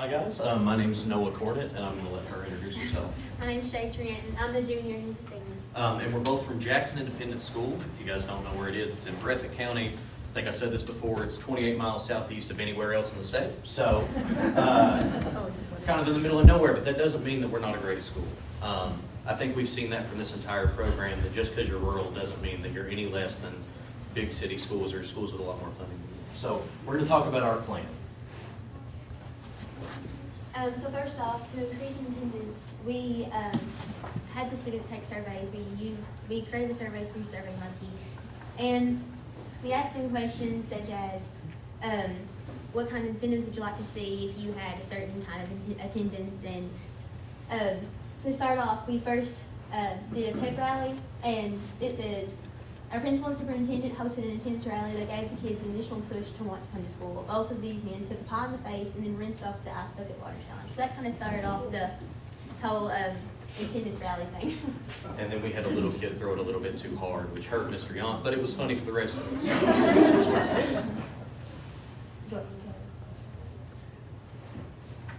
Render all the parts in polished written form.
Hi guys, my name is Noah Cornett, and I'm going to let her introduce herself. My name's Shey, Trent, and I'm the junior and he's a senior. And we're both from Jackson Independent School. If you guys don't know where it is, it's in Breathitt County. I think I said this before, it's 28 miles southeast of anywhere else in the state. So, kind of in the middle of nowhere, but that doesn't mean that we're not a great school. I think we've seen that from this entire program, that just because you're rural doesn't mean that you're any less than big city schools or schools with a lot more funding. So, we're going to talk about our plan. So first off, to increase attendance, we had the students take surveys. We created the surveys through SurveyMonkey, and we asked them questions such as, what kind of incentives would you like to see if you had a certain kind of attendance? And to start off, we first did a pep rally, and it says, our principal and superintendent hosted an attendance rally that gave the kids an additional push to want to come to school. Both of these men took a pie in the face and then rinsed off the ice bucket water challenge. So that kind of started off the whole attendance rally thing. And then we had a little kid throw it a little bit too hard, which hurt Mr. Yount, but it was funny for the rest of us.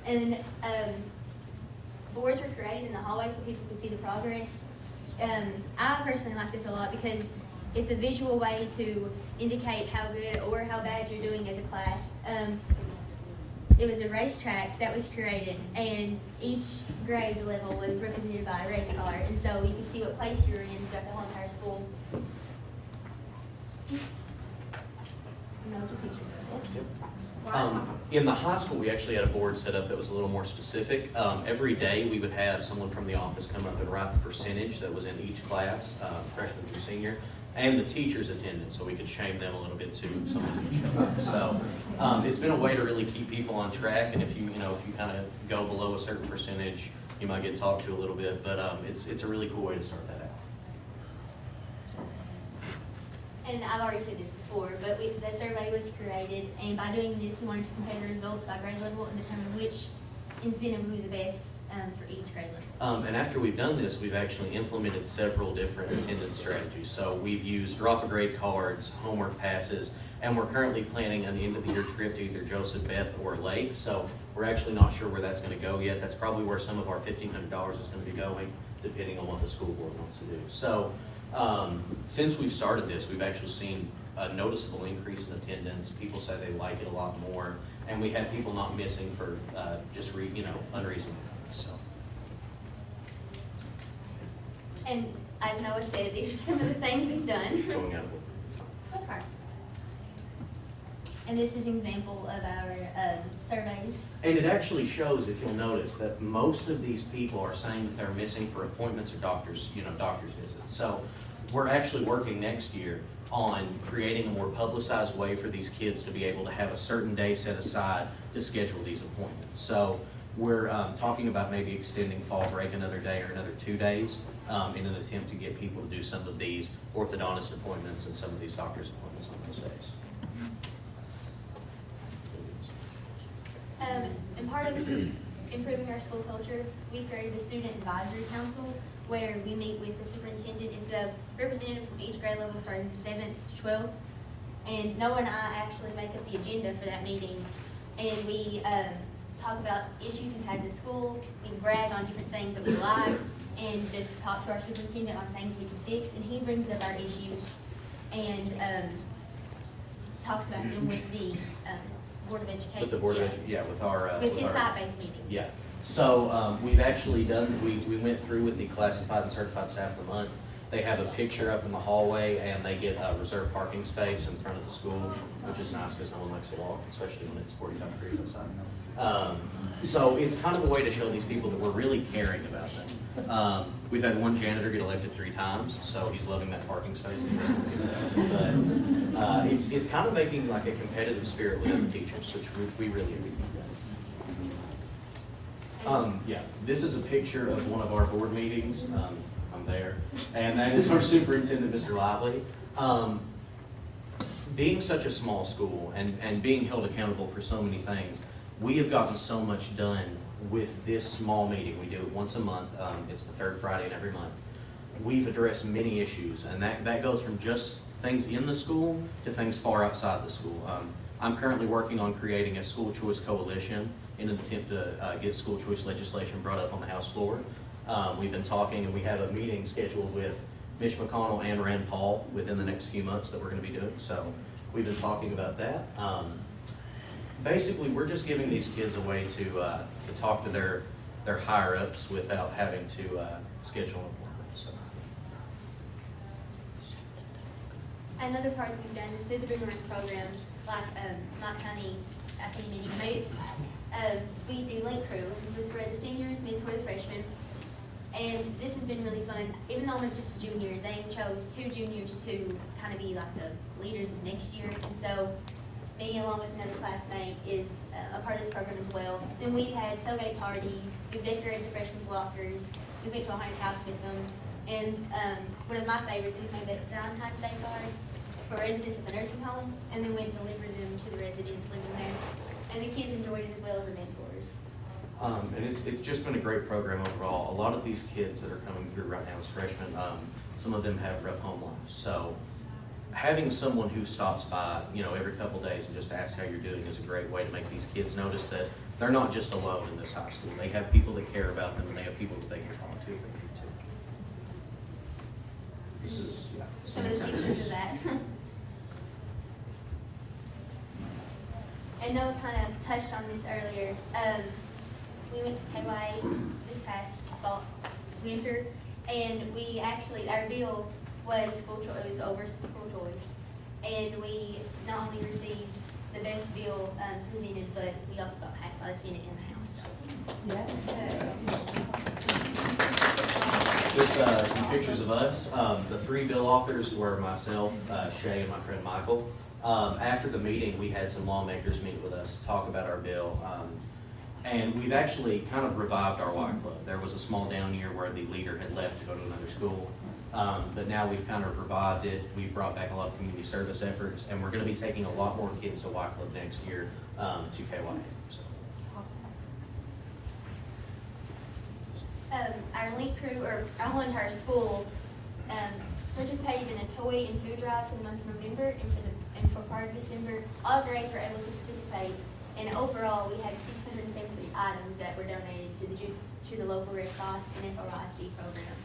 And boards were created in the hallway so people could see the progress. I personally like this a lot because it's a visual way to indicate how good or how bad you're doing as a class. It was a racetrack that was created, and each grade level was represented by a race car, and so you could see what place you were in throughout the whole entire school. And those were pictures of it. In the high school, we actually had a board set up that was a little more specific. Every day, we would have someone from the office come up and write the percentage that was in each class, freshman through senior, and the teacher's attendance, so we could shame them a little bit too if someone didn't show up. So it's been a way to really keep people on track, and if you kind of go below a certain percentage, you might get talked to a little bit, but it's a really cool way to start that out. And I've already said this before, but the survey was created, and by doing this, we wanted to compare the results by grade level and determine which incentive would be the best for each grade level. And after we've done this, we've actually implemented several different attendance strategies. So we've used drop-a-grade cards, homework passes, and we're currently planning an end-of-the-year trip to either Joseph, Beth, or Lake. So we're actually not sure where that's going to go yet. That's probably where some of our $1,500 is going to be going, depending on what the school board wants to do. So since we've started this, we've actually seen a noticeable increase in attendance. People say they like it a lot more, and we have people not missing for just unreasonable times. So. And as Noah said, these are some of the things we've done. Going out of order. Okay. And this is an example of our surveys. And it actually shows, if you'll notice, that most of these people are saying that they're missing for appointments or doctor's visits. So we're actually working next year on creating a more publicized way for these kids to be able to have a certain day set aside to schedule these appointments. So we're talking about maybe extending fall break another day or another 2 days in an attempt to get people to do some of these orthodontist appointments and some of these doctor's appointments on those days. And part of improving our school culture, we created a student advisory council where we meet with the superintendent. It's a representative from each grade level starting from 7th to 12th. And Noah and I actually make up the agenda for that meeting. And we talk about issues we've had in the school. We brag on different things that we like and just talk to our superintendent on things we can fix. And he brings up our issues and talks about them with the Board of Education. With the Board of Education, yeah, with our... with his site-based meetings. Yeah. So we've actually done, we went through with the classified and certified staff of the month. They have a picture up in the hallway, and they get a reserved parking space in front of the school, which is nice because no one likes to walk, especially when it's 45 degrees outside. So it's kind of a way to show these people that we're really caring about them. We've had one janitor get elected 3 times, so he's loving that parking space. But it's kind of making like a competitive spirit within the teachers, which we really appreciate. Yeah, this is a picture of one of our board meetings. I'm there, and that is our superintendent, Mr. Lively. Being such a small school and being held accountable for so many things, we have gotten so much done with this small meeting. We do it once a month. It's the 3rd Friday in every month. We've addressed many issues, and that goes from just things in the school to things far outside the school. I'm currently working on creating a school choice coalition in an attempt to get school choice legislation brought up on the House floor. We've been talking, and we have a meeting scheduled with Mitch McConnell and Rand Paul within the next few months that we're going to be doing. So we've been talking about that. Basically, we're just giving these kids a way to talk to their higher ups without having to schedule an appointment. So. Another part that we've done is through the Bring Around program, like Mike County, I think you mentioned, we do link crew. This is where the seniors mentor the freshmen. And this has been really fun. Even though I'm just a junior, they chose 2 juniors to kind of be like the leaders of next year. And so being along with another classmate is a part of this program as well. Then we've had tailgate parties. We've decorated the freshmen's lockers. We went to a haunted house with them. And one of my favorites, we made Valentine's Day cards for residents of the nursing home, and then went and delivered them to the residents living there. And the kids enjoyed it as well as the mentors. And it's just been a great program overall. A lot of these kids that are coming through right now as freshmen, some of them have rough home lives. So having someone who stops by, every couple days and just asks how you're doing is a great way to make these kids notice that they're not just alone in this high school. They have people that care about them, and they have people that they can talk to if they need to. This is, some of the pictures of that. And Noah kind of touched on this earlier. We went to KY this past winter, and we actually, our bill was school choice, it was over school choice. And we not only received the best bill presented, but we also got passed by the Senate and the House. Just some pictures of us. The 3 bill authors were myself, Shey, and my friend Michael. After the meeting, we had some lawmakers meet with us to talk about our bill. And we've actually kind of revived our Y Club. There was a small down year where the leader had left to go to another school. But now we've kind of revived it. We've brought back a lot of community service efforts, and we're going to be taking a lot more kids to Y Club next year to KY. So. Our link crew, or I wanted our school, participated in a toy and food drive for the month of November and for part of December. All grades were able to participate, and overall we had 673 items that were donated to the local Red Cross and FRIC program.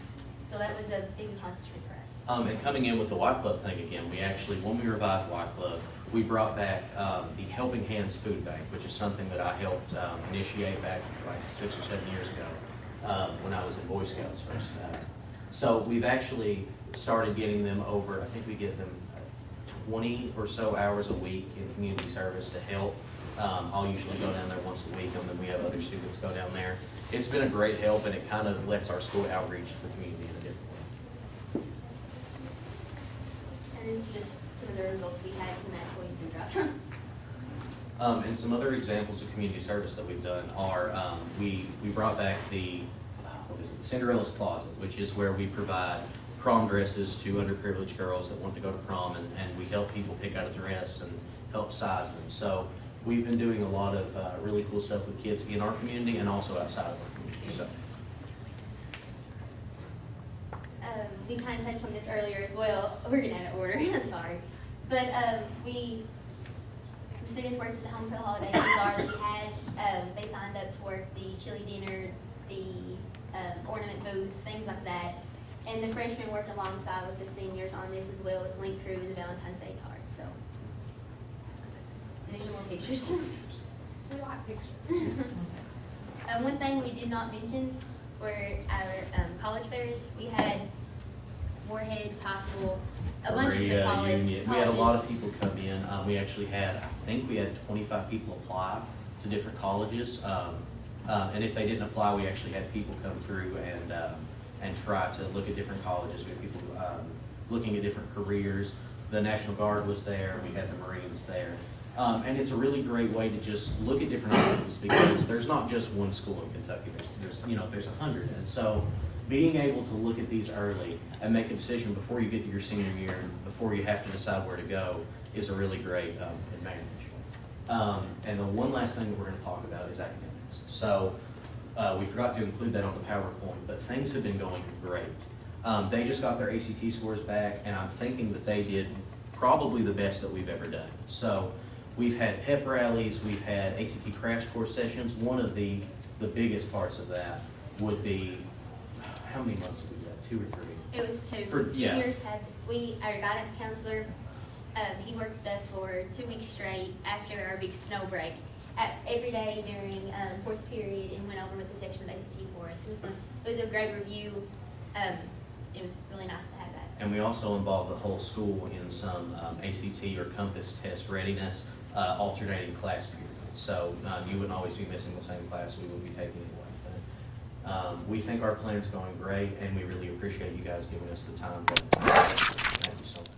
So that was a big accomplishment for us. And coming in with the Y Club thing again, we actually, when we revived Y Club, we brought back the Helping Hands Food Bank, which is something that I helped initiate back like 6 or 7 years ago when I was in Boy Scouts first. So we've actually started getting them over, I think we get them 20 or so hours a week in community service to help. I'll usually go down there once a week, and then we have other students go down there. It's been a great help, and it kind of lets our school outreach to the community in a different way. And this is just some of the results we had from that toy and food drive. And some other examples of community service that we've done are we brought back the Cinderella's Closet, which is where we provide prom dresses to underprivileged girls that want to go to prom, and we help people pick out a dress and help size them. So we've been doing a lot of really cool stuff with kids in our community and also outside of our community. So. We kind of touched on this earlier as well. We're getting out of order, I'm sorry. But the students worked at the Home for the Holidays bazaar that we had. They signed up to work the chili dinner, the ornament booth, things like that. And the freshmen worked alongside with the seniors on this as well with Link Crew and the Valentine's Day cards. So these are more pictures. We like pictures. One thing we did not mention were our college fairs. We had Moorhead, Pikeville, a bunch of different colleges. We had a lot of people come in. We actually had, I think we had 25 people apply to different colleges. And if they didn't apply, we actually had people come through and try to look at different colleges. We had people looking at different careers. The National Guard was there. We had the Marines there. And it's a really great way to just look at different options, because there's not just one school in Kentucky. There's 100. And so being able to look at these early and make a decision before you get to your senior year and before you have to decide where to go is a really great advantage. And the one last thing that we're going to talk about is academics. So we forgot to include that on the PowerPoint, but things have been going great. They just got their ACT scores back, and I'm thinking that they did probably the best that we've ever done. So We've had pep rallies, we've had ACT crash course sessions. One of the biggest parts of that would be, how many months was that, 2 or 3? It was two. For- yeah. Juniors had, our guidance counselor, he worked with us for 2 weeks straight after our big snow break. Every day during fourth period, and went over with the section of ACT for us. It was a great review. It was really nice to have that. And we also involve the whole school in some ACT or Compass test readiness, alternating class periods. So you wouldn't always be missing the same class, we would be taking it away. But we think our plan's going great, and we really appreciate you guys giving us the time. Thank you so much.